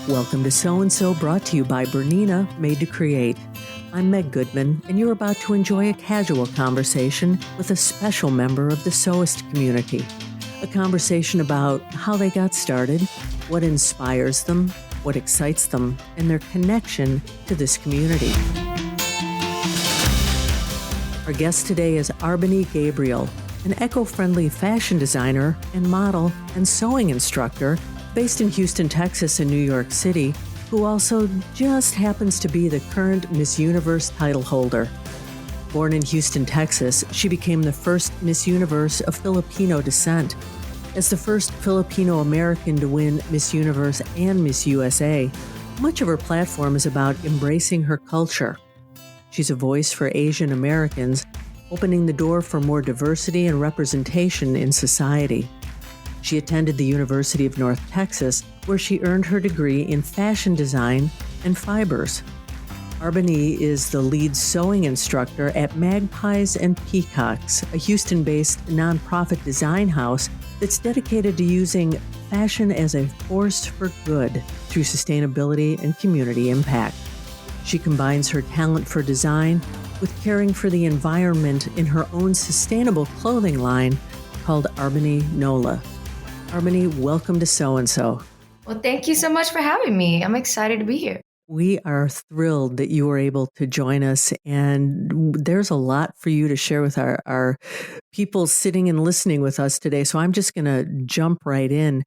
Welcome to So-and-So, brought to you by Bernina, Made to Create. I'm Meg Goodman, and you're about to enjoy a casual conversation with a special member of the sewist community. A conversation about how they got started, what inspires them, what excites them, and their connection to this community. Our guest today is Gabriel, an eco-friendly fashion designer and model and sewing instructor based in Houston, Texas and New York City, who also just happens to be the current Miss Universe title holder. Born in Houston, Texas, she became the first Miss Universe of Filipino descent. As the first Filipino American to win Miss Universe and Miss USA, much of her platform is about embracing her culture. She's a voice for Asian Americans, opening the door for more diversity and representation in society. She attended the University of North Texas, where she earned her degree in fashion design and fibers. Arbany is the lead sewing instructor at Magpies and Peacocks, a Houston-based nonprofit design house that's dedicated to using fashion as a force for good through sustainability and community impact. She combines her talent for design with caring for the environment in her own sustainable clothing line called Arbany Nola. Arbany, welcome to So-and-So. Well, thank you so much for having me. I'm excited to be here. We are thrilled that you were able to join us, and there's a lot for you to share with our people sitting and listening with us today. So I'm just going to jump right in.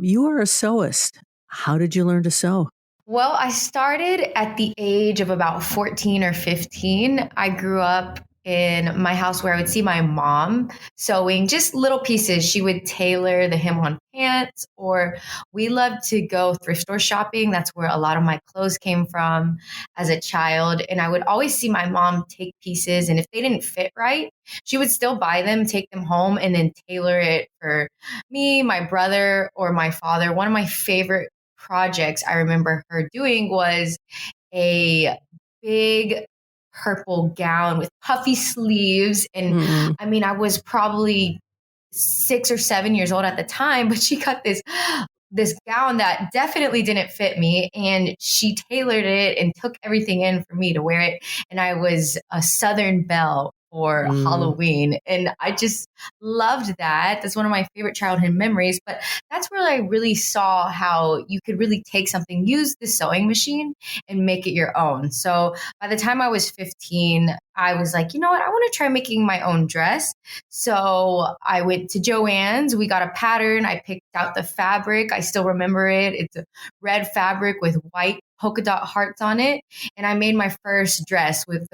You are a sewist. How did you learn to sew? Well, I started at the age of about 14 or 15. I grew up in my house where I would see my mom sewing just little pieces. She would tailor the hem on pants, or we loved to go thrift store shopping. That's where a lot of my clothes came from as a child. And I would always see my mom take pieces, and if they didn't fit right, she would still buy them, take them home, and then tailor it for me, my brother, or my father. One of my favorite projects I remember her doing was a big purple gown with puffy sleeves. And I mean, I was probably 6 or 7 years old at the time, but she cut this gown that definitely didn't fit me, and she tailored it and took everything in for me to wear it. And I was a Southern belle for Halloween, and I just loved that. That's one of my favorite childhood memories. But that's where I really saw how you could really take something, use the sewing machine, and make it your own. So by the time I was 15, I was like, you know what, I want to try making my own dress. So I went to Joann's. We got a pattern. I picked out the fabric. I still remember it. It's a red fabric with white polka dot hearts on it. And I made my first dress with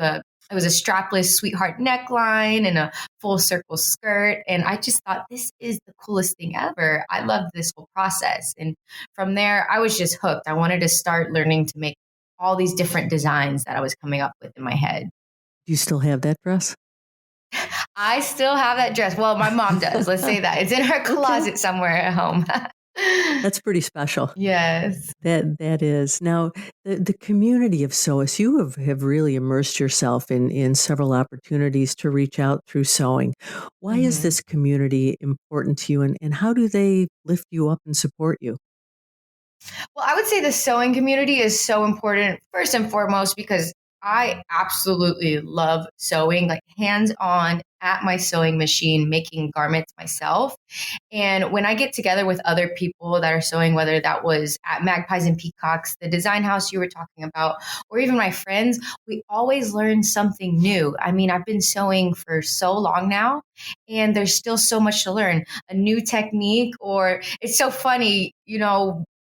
it was a strapless sweetheart neckline and a full circle skirt. And I just thought, this is the coolest thing ever. I loved this whole process. And from there, I was just hooked. I wanted to start learning to make all these different designs that I was coming up with in my head. Do you still have that dress? I still have that dress. Well, my mom does. Let's say that. It's in her closet somewhere at home. That's pretty special. Yes. That is. Now, the community of sewists, you have really immersed yourself in several opportunities to reach out through sewing. Why is this community important to you, and how do they lift you up and support you? Well, I would say the sewing community is so important, first and foremost, because I absolutely love sewing, like hands-on at my sewing machine, making garments myself. And when I get together with other people that are sewing, whether that was at Magpies and Peacocks, the design house you were talking about, or even my friends, we always learn something new. I mean, I've been sewing for so long now, and there's still so much to learn. A new technique, or it's so funny,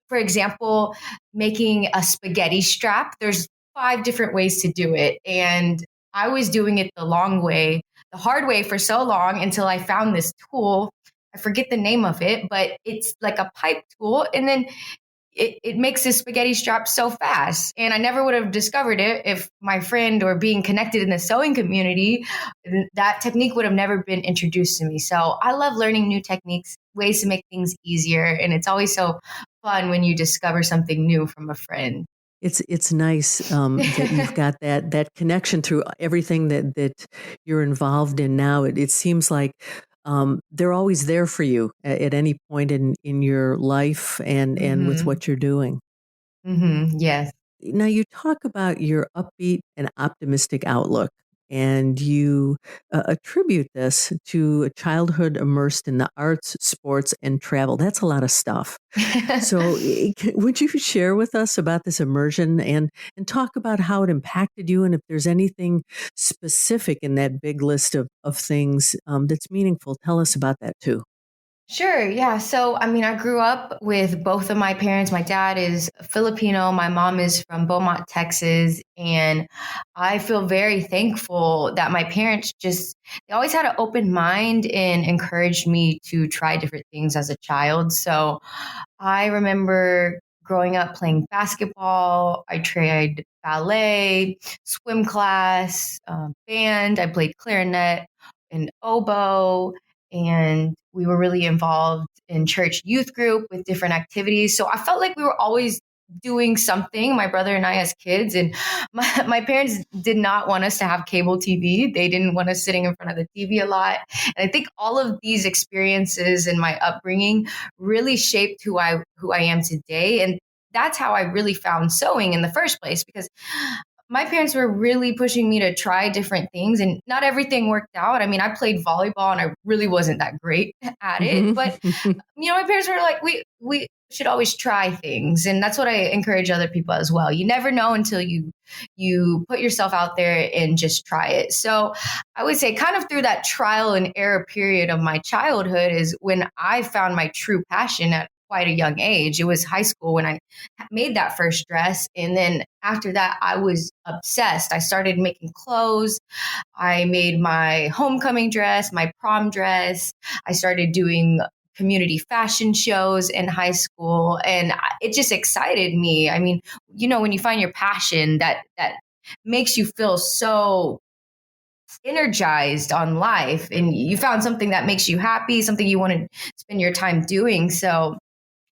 for example, making a spaghetti strap. There's 5 different ways to do it. And I was doing it the long way, the hard way for so long until I found this tool. I forget the name of it, but it's like a pipe tool. And then it makes this spaghetti strap so fast. And I never would have discovered it if my friend or being connected in the sewing community, that technique would have never been introduced to me. So I love learning new techniques, ways to make things easier. And it's always so fun when you discover something new from a friend. It's nice that you've got that connection through everything that you're involved in now. It seems like they're always there for you at any point in your life and with what you're doing. Yes. Now, you talk about your upbeat and optimistic outlook, and you attribute this to a childhood immersed in the arts, sports, and travel. That's a lot of stuff. So, would you share with us about this immersion and talk about how it impacted you, and if there's anything specific in that big list of things that's meaningful? Tell us about that too. Sure. Yeah. So, I mean, I grew up with both of my parents. My dad is Filipino. My mom is from Beaumont, Texas. And I feel very thankful that my parents they always had an open mind and encouraged me to try different things as a child. So, I remember growing up playing basketball. I tried ballet, swim class, band. I played clarinet and oboe. And we were really involved in church youth group with different activities. So I felt like we were always doing something, my brother and I as kids. And my parents did not want us to have cable TV. They didn't want us sitting in front of the TV a lot. And I think all of these experiences in my upbringing really shaped who I am today. And that's how I really found sewing in the first place, because my parents were really pushing me to try different things, and not everything worked out. I mean, I played volleyball and I really wasn't that great at it, but my parents were like, we should always try things, and that's what I encourage other people as well. You never know until you put yourself out there and just try it. So I would say, kind of through that trial and error period of my childhood, is when I found my true passion at quite a young age. It was high school when I made that first dress, and then after that, I was obsessed. I started making clothes. I made my homecoming dress, my prom dress. I started doing community fashion shows in high school, and it just excited me. I mean, when you find your passion, that makes you feel so energized on life, and you found something that makes you happy, something you want to spend your time doing. So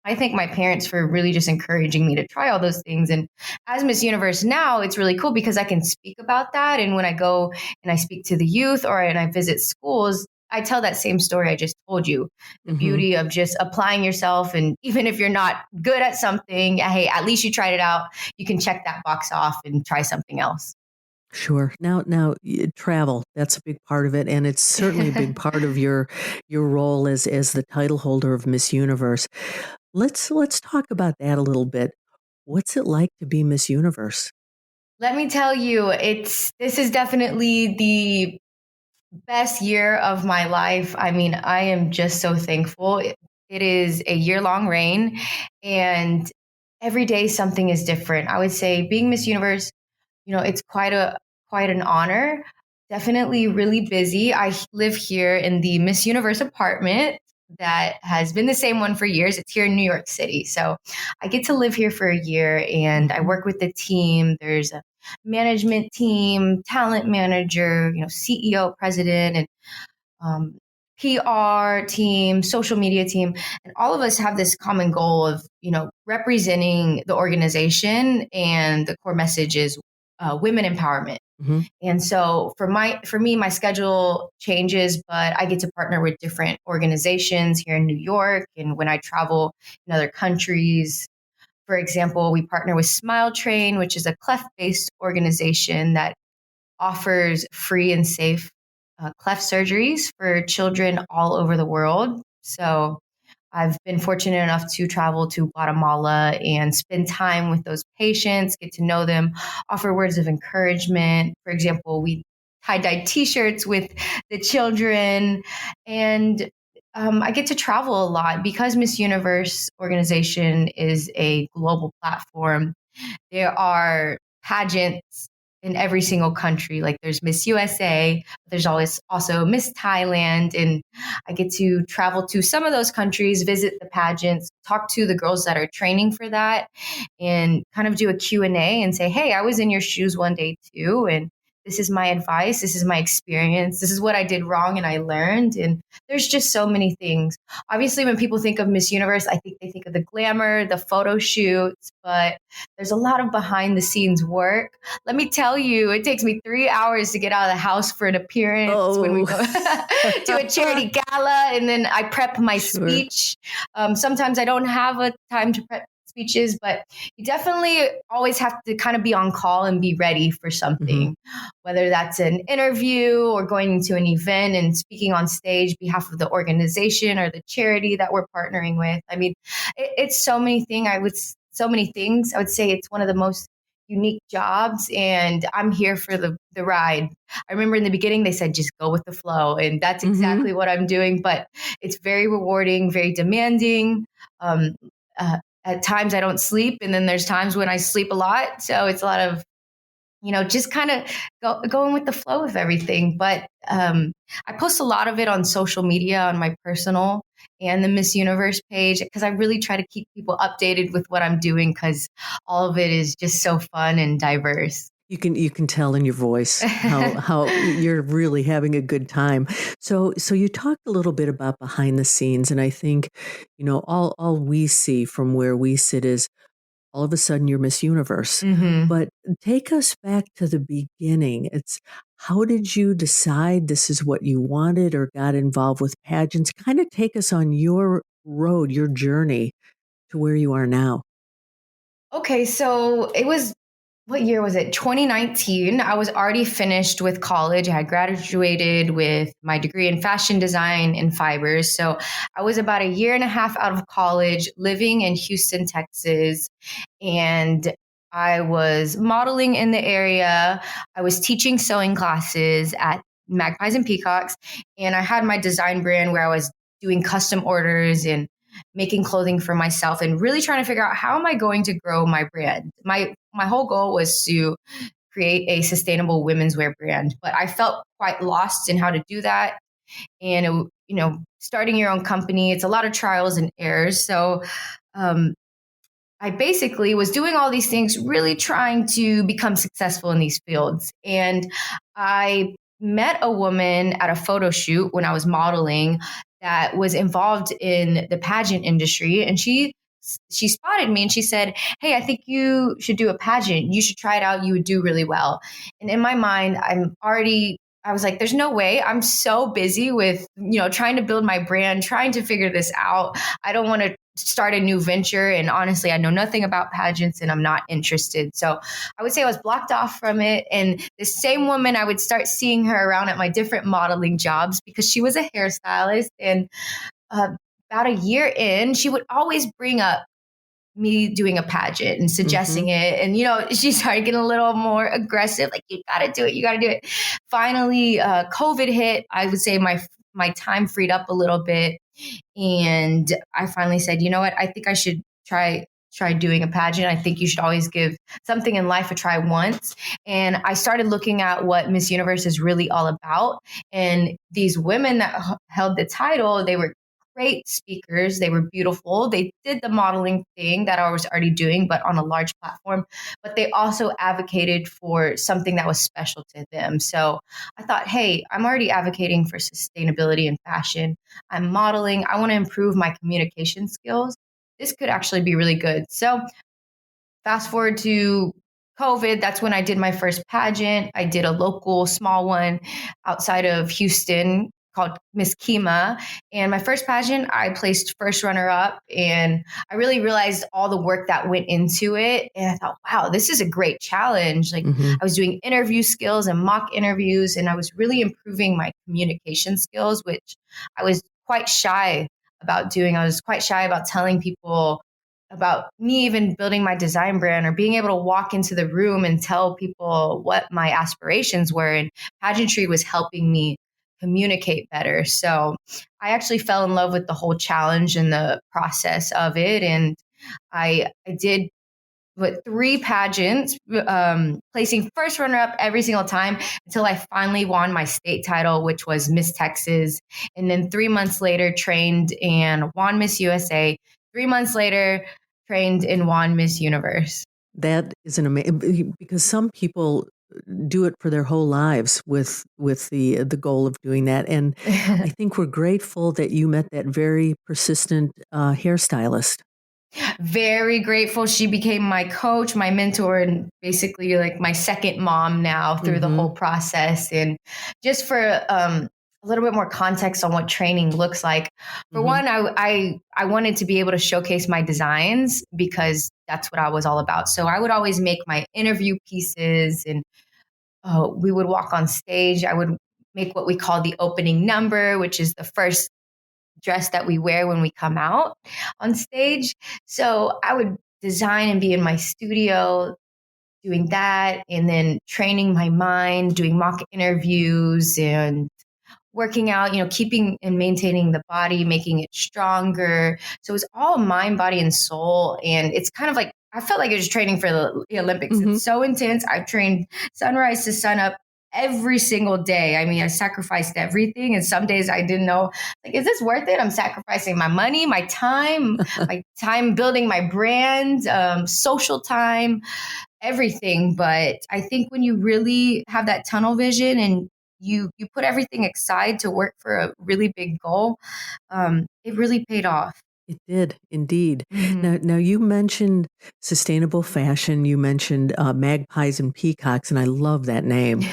I thank my parents for really just encouraging me to try all those things. And as Miss Universe now, it's really cool because I can speak about that. And when I go and I speak to the youth and I visit schools, I tell that same story I just told you, the Mhm. beauty of just applying yourself. And even if you're not good at something, hey, at least you tried it out. You can check that box off and try something else. Sure. Now, travel, that's a big part of it, and it's certainly a big part of your role as the title holder of Miss Universe. Let's talk about that a little bit. What's it like to be Miss Universe? Let me tell you, this is definitely the best year of my life. I mean, I am just so thankful. It is a year-long reign, and every day something is different. I would say being Miss Universe, it's quite an honor. Definitely really busy. I live here in the Miss Universe apartment that has been the same one for years. It's here in New York City. So I get to live here for a year, and I Mhm. work with the team. There's a management team, talent manager, CEO, president, and um, PR team, social media team, and all of us have this common goal of, representing the organization, and the core message is women empowerment. Mhm. And so for me, my schedule changes, but I get to partner with different organizations here in New York, and when I travel in other countries. For example, we partner with Smile Train, which is a cleft-based organization that offers free and safe cleft surgeries for children all over the world. So I've been fortunate enough to travel to Guatemala and spend time with those patients, get to know them, offer words of encouragement. For example, we tie-dyed t-shirts with the children, and I get to travel a lot because Miss Universe organization is a global platform. There are pageants in every single country. Like there's Miss USA, but there's always also Miss Thailand. And I get to travel to some of those countries, visit the pageants, talk to the girls that are training for that, and kind of do a Q&A and say, hey, I was in your shoes one day too. And this is my advice. This is my experience. This is what I did wrong and I learned. And there's just so many things. Obviously, when people think of Miss Universe, I think they think of the glamour, the photo shoots, but there's a lot of behind the scenes work. Let me tell you, it takes me 3 hours to get out of the house for an appearance when we Oh. go to a charity gala, and then I prep my Sure. speech. Sometimes I don't have a time to prep speeches, but you definitely always have to kind of be on call and be ready for something, whether that's an interview or going to an event and speaking on stage behalf of the organization or the charity that we're partnering with. I mean, it's so many things. So many things. I would say it's one of the most unique jobs, and I'm here for the ride. I remember in the beginning they said just go with the flow, and that's exactly what I'm doing. But it's very rewarding, very demanding. At times I don't sleep, and then there's times when I sleep a lot. So it's a lot of just kind of going with the flow of everything. But I post a lot of it on social media, on my personal and the Miss Universe page, because I really try to keep people updated with what I'm doing, because all of it is just so fun and diverse. You can tell in your voice how you're really having a good time. So you talked a little bit about behind the scenes, and I think all we see from where we sit is all of a sudden you're Miss Universe. But take us back to the beginning. It's how did you decide this is what you wanted or got involved with pageants? Kind of take us on your road, your journey to where you are now. Okay, so it was, what year was it? 2019. I was already finished with college. I had graduated with my degree in fashion design and fibers. So I was about a year and a half out of college, living in Houston, Texas. And I was modeling in the area. I was teaching sewing classes at Magpies and Peacocks. And I had my design brand where I was doing custom orders and making clothing for myself and really trying to figure out how am I going to grow my brand. My whole goal was to create a sustainable women's wear brand, but I felt quite lost in how to do that. And starting your own company, it's a lot of trials and errors. So I basically was doing all these things, really trying to become successful in these fields. And I met a woman at a photo shoot when I was modeling that was involved in the pageant industry. And she spotted me and she said, "Hey, I think you should do a pageant. You should try it out. You would do really well." And in my mind, I was like, there's no way. I'm so busy with, trying to build my brand, trying to figure this out. I don't want to start a new venture. And honestly, I know nothing about pageants and I'm not interested. So I would say I was blocked off from it. And the same woman, I would start seeing her around at my different modeling jobs because she was a hairstylist. And about a year in, she would always bring up me doing a pageant and suggesting it. And, she started getting a little more aggressive, like, you got to do it. You got to do it. Finally, COVID hit. I would say my time freed up a little bit. And I finally said, you know what? I think I should try doing a pageant. I think you should always give something in life a try once. And I started looking at what Miss Universe is really all about. And these women that held the title, they were great speakers. They were beautiful. They did the modeling thing that I was already doing, but on a large platform. But they also advocated for something that was special to them. So I thought, hey, I'm already advocating for sustainability in fashion. I'm modeling. I want to improve my communication skills. This could actually be really good. So fast forward to COVID, that's when I did my first pageant. I did a local small one outside of Houston called Miss Kima. And my first pageant, I placed first runner up. And I really realized all the work that went into it. And I thought, wow, this is a great challenge. Like I was doing interview skills and mock interviews, and I was really improving my communication skills, which I was quite shy about doing. I was quite shy about telling people about me even building my design brand or being able to walk into the room and tell people what my aspirations were. And pageantry was helping me communicate better. So I actually fell in love with the whole challenge and the process of it. And I did 3 pageants, placing first runner up every single time until I finally won my state title, which was Miss Texas. And then 3 months later, trained and won Miss USA. 3 months later, trained and won Miss Universe. That is an amazing, because some people do it for their whole lives with the goal of doing that. And I think we're grateful that you met that very persistent hairstylist. Very grateful. She became my coach, my mentor, and basically like my second mom now through the whole process. And just for a little bit more context on what training looks like. For one, I wanted to be able to showcase my designs because that's what I was all about. So I would always make my interview pieces, and we would walk on stage. I would make what we call the opening number, which is the first dress that we wear when we come out on stage. So I would design and be in my studio doing that, and then training my mind, doing mock interviews and working out, keeping and maintaining the body, making it stronger. So it's all mind, body, and soul. And it's kind of like, I felt like it was training for the Olympics. It's so intense. I've trained sunrise to sun up every single day. I mean, I sacrificed everything. And some days I didn't know, like, is this worth it? I'm sacrificing my money, my time building my brand, social time, everything. But I think when you really have that tunnel vision and you put everything aside to work for a really big goal, it really paid off. It did, indeed. Now you mentioned sustainable fashion. You mentioned Magpies and Peacocks, and I love that name.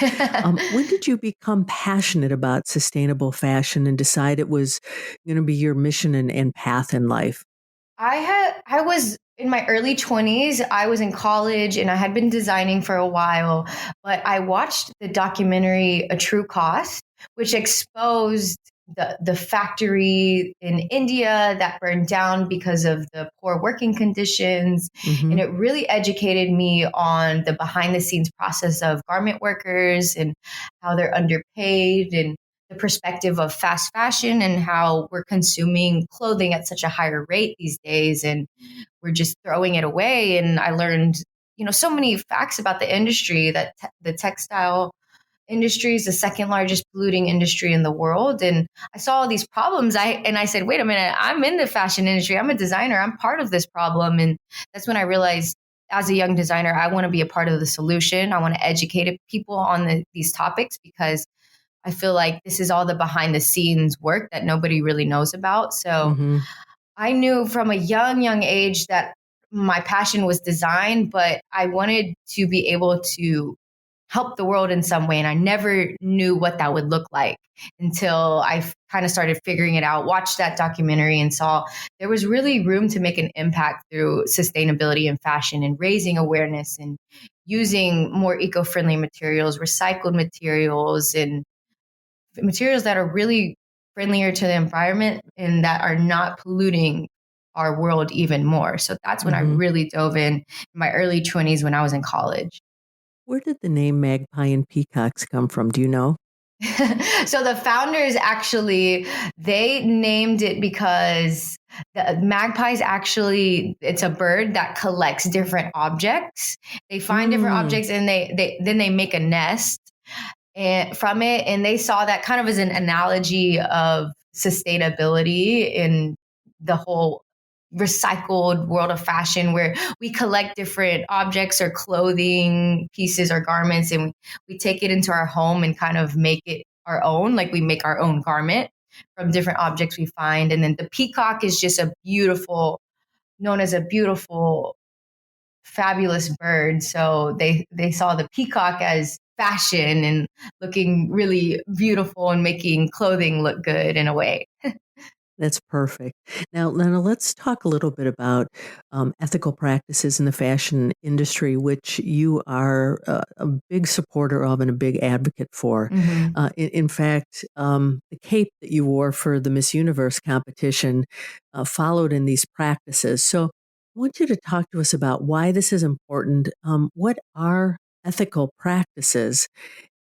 When did you become passionate about sustainable fashion and decide it was going to be your mission and path in life? I was in my early 20s. I was in college and I had been designing for a while, but I watched the documentary A True Cost, which exposed the factory in India that burned down because of the poor working conditions. And it really educated me on the behind the scenes process of garment workers and how they're underpaid, and the perspective of fast fashion and how we're consuming clothing at such a higher rate these days, and we're just throwing it away. And I learned, so many facts about the industry, that the textile industry is the second largest polluting industry in the world. And I saw all these problems. I said, wait a minute, I'm in the fashion industry. I'm a designer. I'm part of this problem. And that's when I realized, as a young designer, I want to be a part of the solution. I want to educate people on these topics, because I feel like this is all the behind the scenes work that nobody really knows about. So I knew from a young age that my passion was design, but I wanted to be able to help the world in some way. And I never knew what that would look like until I kind of started figuring it out, watched that documentary and saw there was really room to make an impact through sustainability in fashion and raising awareness and using more eco-friendly materials, recycled materials, and materials that are really friendlier to the environment and that are not polluting our world even more. So that's when I really dove in my early 20s when I was in college. Where did the name Magpie and Peacocks come from? Do you know? So the founders actually, they named it because the magpies actually, it's a bird that collects different objects. They find different objects and then they make a nest from it. And they saw that kind of as an analogy of sustainability in the whole recycled world of fashion, where we collect different objects or clothing pieces or garments, and we take it into our home and kind of make it our own, like we make our own garment from different objects we find. And then the peacock is just known as a beautiful, fabulous bird. So they saw the peacock as fashion and looking really beautiful and making clothing look good in a way. That's perfect. Now, let's talk a little bit about ethical practices in the fashion industry, which you are a big supporter of and a big advocate for. In fact, the cape that you wore for the Miss Universe competition followed in these practices. So I want you to talk to us about why this is important. What are ethical practices?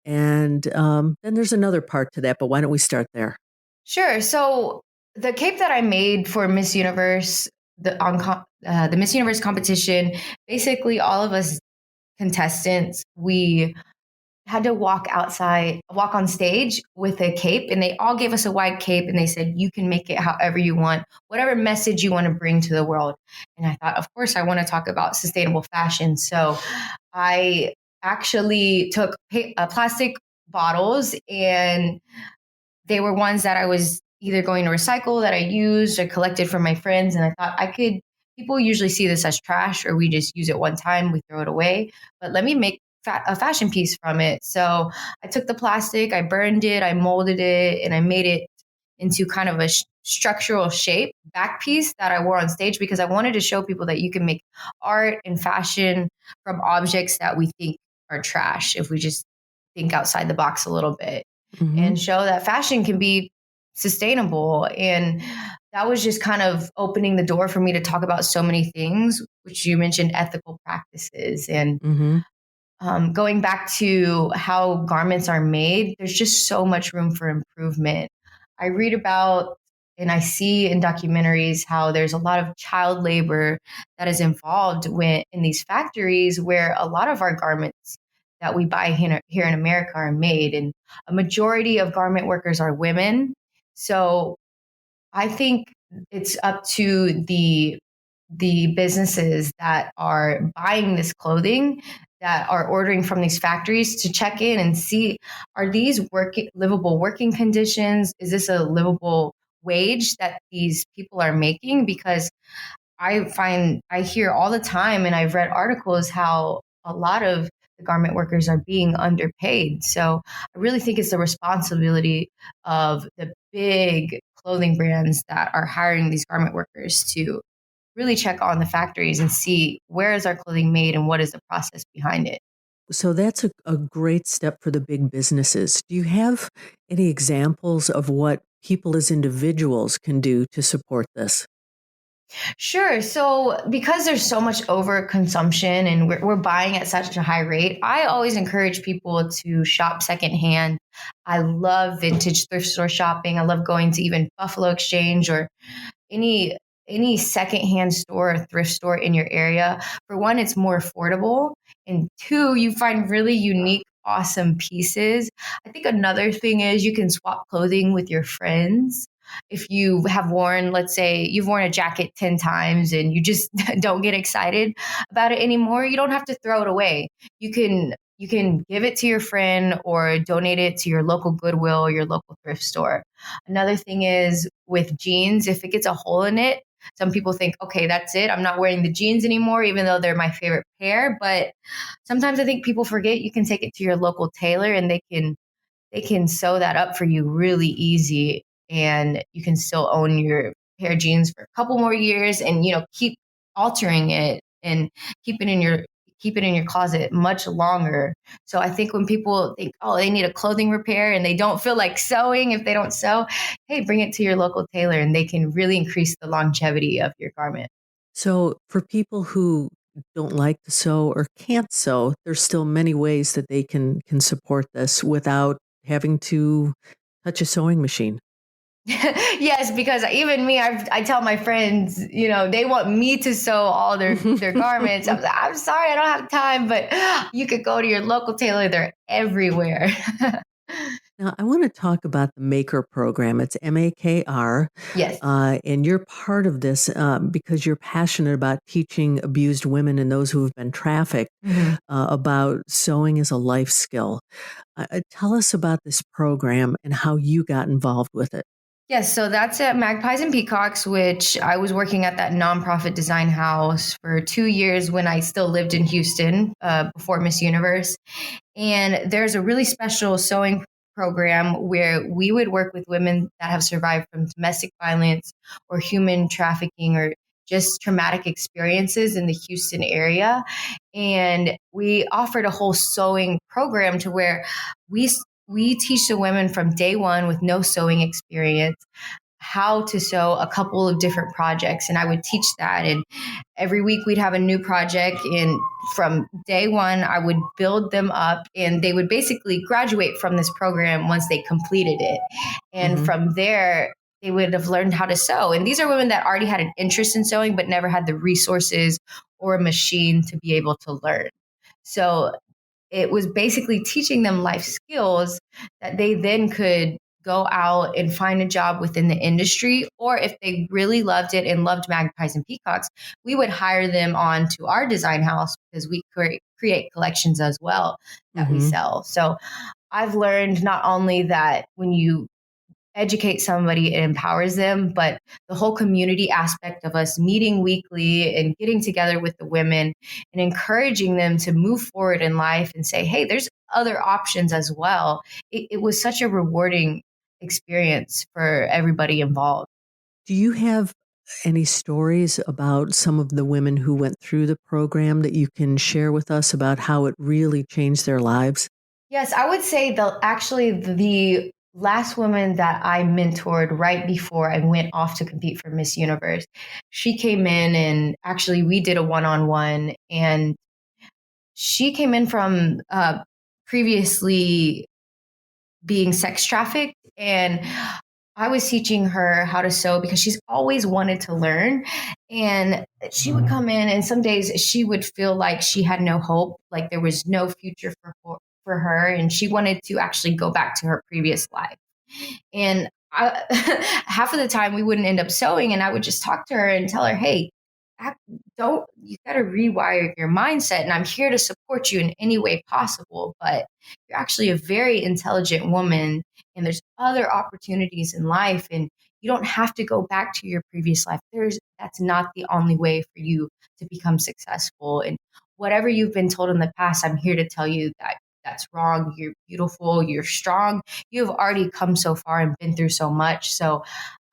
And then there's another part to that, but why don't we start there? Sure. So the cape that I made for Miss Universe, the Miss Universe competition, basically all of us contestants, we had to walk on stage with a cape, and they all gave us a white cape, and they said, you can make it however you want, whatever message you want to bring to the world. And I thought, of course, I want to talk about sustainable fashion. So I actually took plastic bottles, and they were ones that I was either going to recycle, that I used or collected from my friends. And I thought people usually see this as trash, or we just use it one time, we throw it away. But let me make a fashion piece from it. So I took the plastic, I burned it, I molded it, and I made it into kind of a structural shape back piece that I wore on stage because I wanted to show people that you can make art and fashion from objects that we think are trash if we just think outside the box a little bit and show that fashion can be sustainable. And that was just kind of opening the door for me to talk about so many things, which you mentioned ethical practices and going back to how garments are made. There's just so much room for improvement. I read about and I see in documentaries how there's a lot of child labor that is involved in these factories where a lot of our garments that we buy here in America are made. And a majority of garment workers are women. So I think it's up to the businesses that are buying this clothing, that are ordering from these factories, to check in and see, are these livable working conditions? Is this a livable wage that these people are making? Because I hear all the time, and I've read articles how a lot of the garment workers are being underpaid. So I really think it's the responsibility of the big clothing brands that are hiring these garment workers to really check on the factories and see where is our clothing made and what is the process behind it. So that's a great step for the big businesses. Do you have any examples of what people as individuals can do to support this? Sure. So because there's so much overconsumption and we're buying at such a high rate, I always encourage people to shop secondhand. I love vintage thrift store shopping. I love going to even Buffalo Exchange or any secondhand store or thrift store in your area. For one, it's more affordable, and two, you find really unique, awesome pieces. I think another thing is you can swap clothing with your friends. If you have worn, let's say you've worn a jacket 10 times and you just don't get excited about it anymore, you don't have to throw it away. You can give it to your friend or donate it to your local Goodwill or your local thrift store. Another thing is with jeans, if it gets a hole in it, some people think, okay, that's it. I'm not wearing the jeans anymore, even though they're my favorite pair. But sometimes I think people forget you can take it to your local tailor and they can sew that up for you really easy, and you can still own your pair of jeans for a couple more years and keep altering it and keep it in your closet much longer. So I think when people think, oh, they need a clothing repair and they don't feel like sewing if they don't sew, hey, bring it to your local tailor and they can really increase the longevity of your garment. So for people who don't like to sew or can't sew, there's still many ways that they can support this without having to touch a sewing machine. Yes, because even me, I tell my friends, they want me to sew all their garments. I'm like, I'm sorry, I don't have time, but you could go to your local tailor. They're everywhere. Now, I want to talk about the MAKR program. It's MAKR. Yes. And you're part of this because you're passionate about teaching abused women and those who have been trafficked about sewing as a life skill. Tell us about this program and how you got involved with it. Yes, so that's at Magpies and Peacocks, which I was working at that nonprofit design house for 2 years when I still lived in Houston before Miss Universe. And there's a really special sewing program where we would work with women that have survived from domestic violence or human trafficking or just traumatic experiences in the Houston area. And we offered a whole sewing program to where we teach the women from day one with no sewing experience how to sew a couple of different projects. And I would teach that. And every week we'd have a new project. And from day one, I would build them up and they would basically graduate from this program once they completed it. And from there, they would have learned how to sew. And these are women that already had an interest in sewing, but never had the resources or a machine to be able to learn. So it was basically teaching them life skills that they then could go out and find a job within the industry. Or if they really loved it and loved Magpies and Peacocks, we would hire them on to our design house because we create collections as well that we sell. So I've learned not only that when you educate somebody, it empowers them. But the whole community aspect of us meeting weekly and getting together with the women and encouraging them to move forward in life and say, hey, there's other options as well. It was such a rewarding experience for everybody involved. Do you have any stories about some of the women who went through the program that you can share with us about how it really changed their lives? Yes, I would say the last woman that I mentored right before I went off to compete for Miss Universe, she came in and actually we did a one-on-one, and she came in from previously being sex trafficked, and I was teaching her how to sew because she's always wanted to learn. And she would come in, and some days she would feel like she had no hope, like there was no future for her, and she wanted to actually go back to her previous life. And half of the time we wouldn't end up sewing, and I would just talk to her and tell her, hey, don't, you got to rewire your mindset, and I'm here to support you in any way possible. But you're actually a very intelligent woman, and there's other opportunities in life, and you don't have to go back to your previous life. That's not the only way for you to become successful. And whatever you've been told in the past, I'm here to tell you that that's wrong. You're beautiful, you're strong, you've already come so far and been through so much. So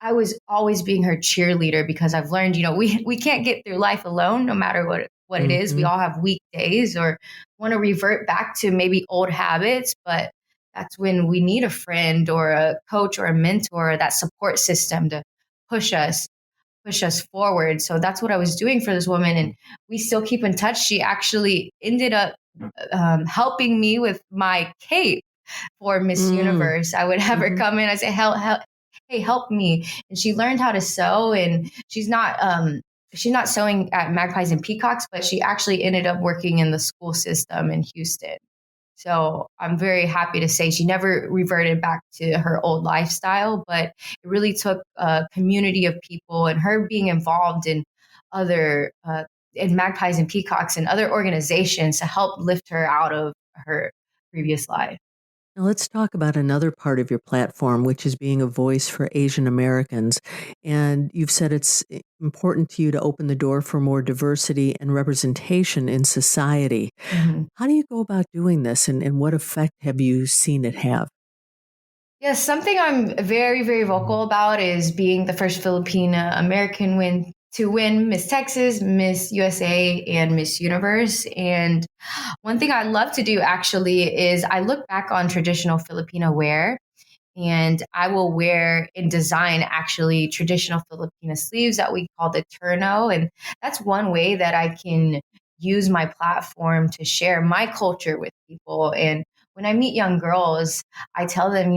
I was always being her cheerleader, because I've learned, we can't get through life alone, no matter what it is. We all have weak days or want to revert back to maybe old habits, but that's when we need a friend or a coach or a mentor, or that support system to push us forward. So that's what I was doing for this woman, and we still keep in touch. She actually ended up helping me with my cape for Miss Universe. I would have her come in. I say, hey, help me. And she learned how to sew. And she's not sewing at Magpies and Peacocks, but she actually ended up working in the school system in Houston. So I'm very happy to say she never reverted back to her old lifestyle, but it really took a community of people and her being involved in other in Magpies and Peacocks and other organizations to help lift her out of her previous life. Now let's talk about another part of your platform, which is being a voice for Asian Americans. And you've said it's important to you to open the door for more diversity and representation in society. Mm-hmm. How do you go about doing this, and what effect have you seen it have? Yes, something I'm very, very vocal about is being the first Filipina-American to win Miss Texas, Miss USA, and Miss Universe. And one thing I love to do actually is I look back on traditional Filipino wear, and I will wear and design actually traditional Filipina sleeves that we call the turno. And that's one way that I can use my platform to share my culture with people. And when I meet young girls, I tell them,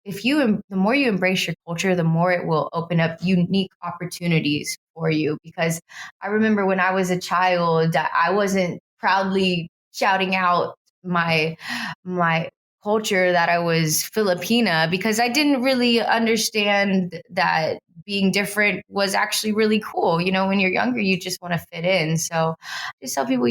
the more you embrace your culture, the more it will open up unique opportunities for you. Because I remember when I was a child, I wasn't proudly shouting out my culture that I was Filipina, because I didn't really understand that being different was actually really cool. When you're younger, you just want to fit in. So I just tell people,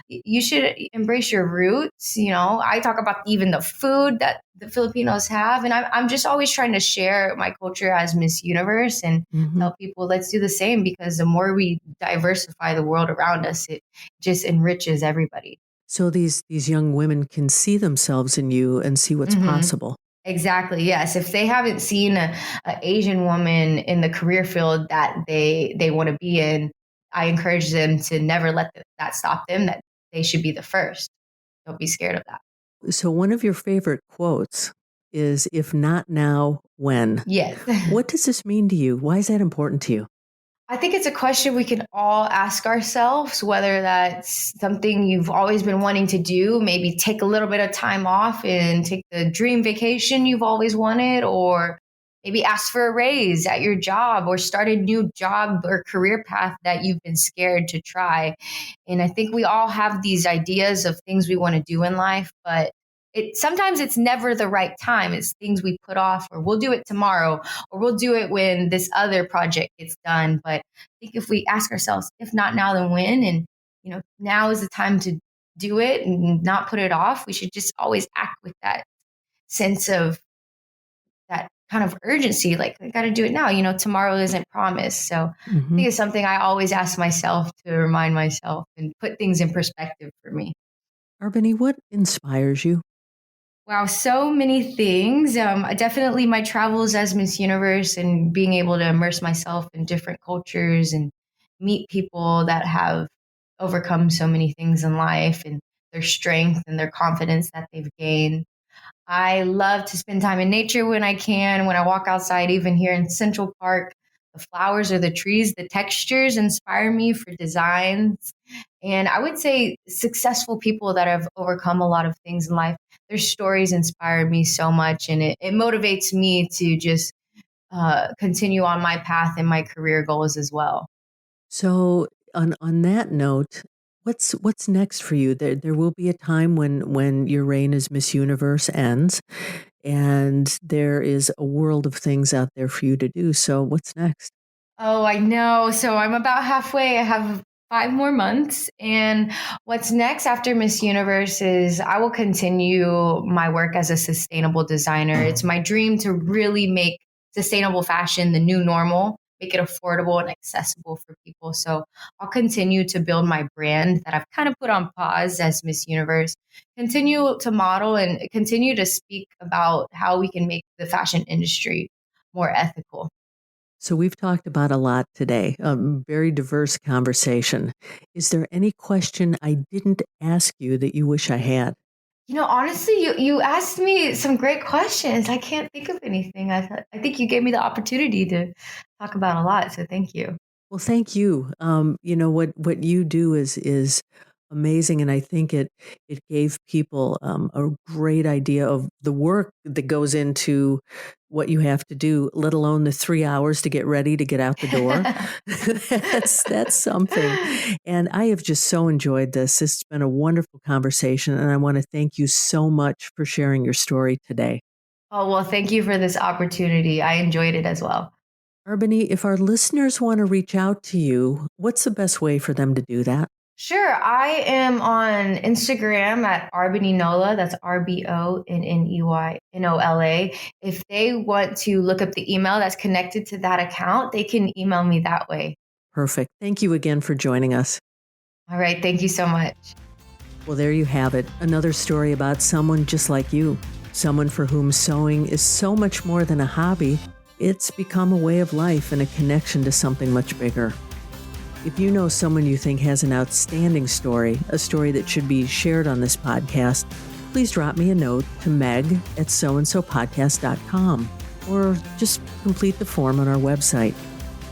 you should embrace your roots. I talk about even the food that the Filipinos have. And I'm just always trying to share my culture as Miss Universe and tell people, let's do the same, because the more we diversify the world around us, it just enriches everybody. So these young women can see themselves in you and see what's possible. Exactly. Yes. If they haven't seen a Asian woman in the career field that they want to be in, I encourage them to never let that stop them, that they should be the first. Don't be scared of that. So one of your favorite quotes is, if not now, when? Yes. What does this mean to you? Why is that important to you? I think it's a question we can all ask ourselves, whether that's something you've always been wanting to do, maybe take a little bit of time off and take the dream vacation you've always wanted, or maybe ask for a raise at your job or start a new job or career path that you've been scared to try. And I think we all have these ideas of things we want to do in life, but sometimes it's never the right time. It's things we put off, or we'll do it tomorrow, or we'll do it when this other project gets done. But I think if we ask ourselves, if not now, then when? And, now is the time to do it and not put it off. We should just always act with that sense of that kind of urgency, like I got to do it now. Tomorrow isn't promised. So I think it's something I always ask myself to remind myself and put things in perspective for me. Arbany, what inspires you? Wow, so many things. Definitely my travels as Miss Universe and being able to immerse myself in different cultures and meet people that have overcome so many things in life and their strength and their confidence that they've gained. I love to spend time in nature when I can, when I walk outside, even here in Central Park. The flowers or the trees, the textures inspire me for designs. And I would say successful people that have overcome a lot of things in life, their stories inspire me so much. And it motivates me to just continue on my path and my career goals as well. So on that note, what's next for you? There will be a time when your reign as Miss Universe ends, and there is a world of things out there for you to do. So what's next? Oh, I know. So I'm about halfway. I have 5 more months. And what's next after Miss Universe is I will continue my work as a sustainable designer. It's my dream to really make sustainable fashion the new normal, make it affordable and accessible for people. So I'll continue to build my brand that I've kind of put on pause as Miss Universe, continue to model and continue to speak about how we can make the fashion industry more ethical. So we've talked about a lot today, a very diverse conversation. Is there any question I didn't ask you that you wish I had? Honestly, you asked me some great questions. I can't think of anything. I think you gave me the opportunity to talk about a lot. So thank you. Well, thank you. What you do is amazing, and I think it gave people a great idea of the work that goes into what you have to do, let alone the 3 hours to get ready to get out the door. That's something. And I have just so enjoyed this. It's been a wonderful conversation, and I want to thank you so much for sharing your story today. Oh, well, thank you for this opportunity. I enjoyed it as well. Arbany, if our listeners want to reach out to you, what's the best way for them to do that? Sure. I am on Instagram at Arbany Nola. That's RBONNEYNOLA. If they want to look up the email that's connected to that account, they can email me that way. Perfect. Thank you again for joining us. All right. Thank you so much. Well, there you have it. Another story about someone just like you. Someone for whom sewing is so much more than a hobby. It's become a way of life and a connection to something much bigger. If you know someone you think has an outstanding story, a story that should be shared on this podcast, please drop me a note to meg@soandsopodcast.com or just complete the form on our website.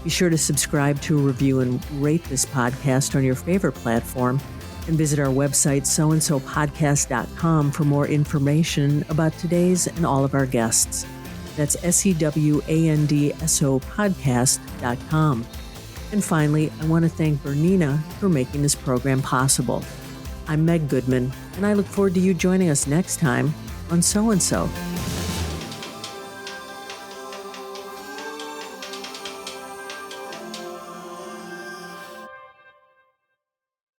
Be sure to subscribe to a review and rate this podcast on your favorite platform, and visit our website sewandsopodcast.com for more information about today's and all of our guests. That's SEWANDSO podcast.com. And finally, I want to thank Bernina for making this program possible. I'm Meg Goodman, and I look forward to you joining us next time on So and So.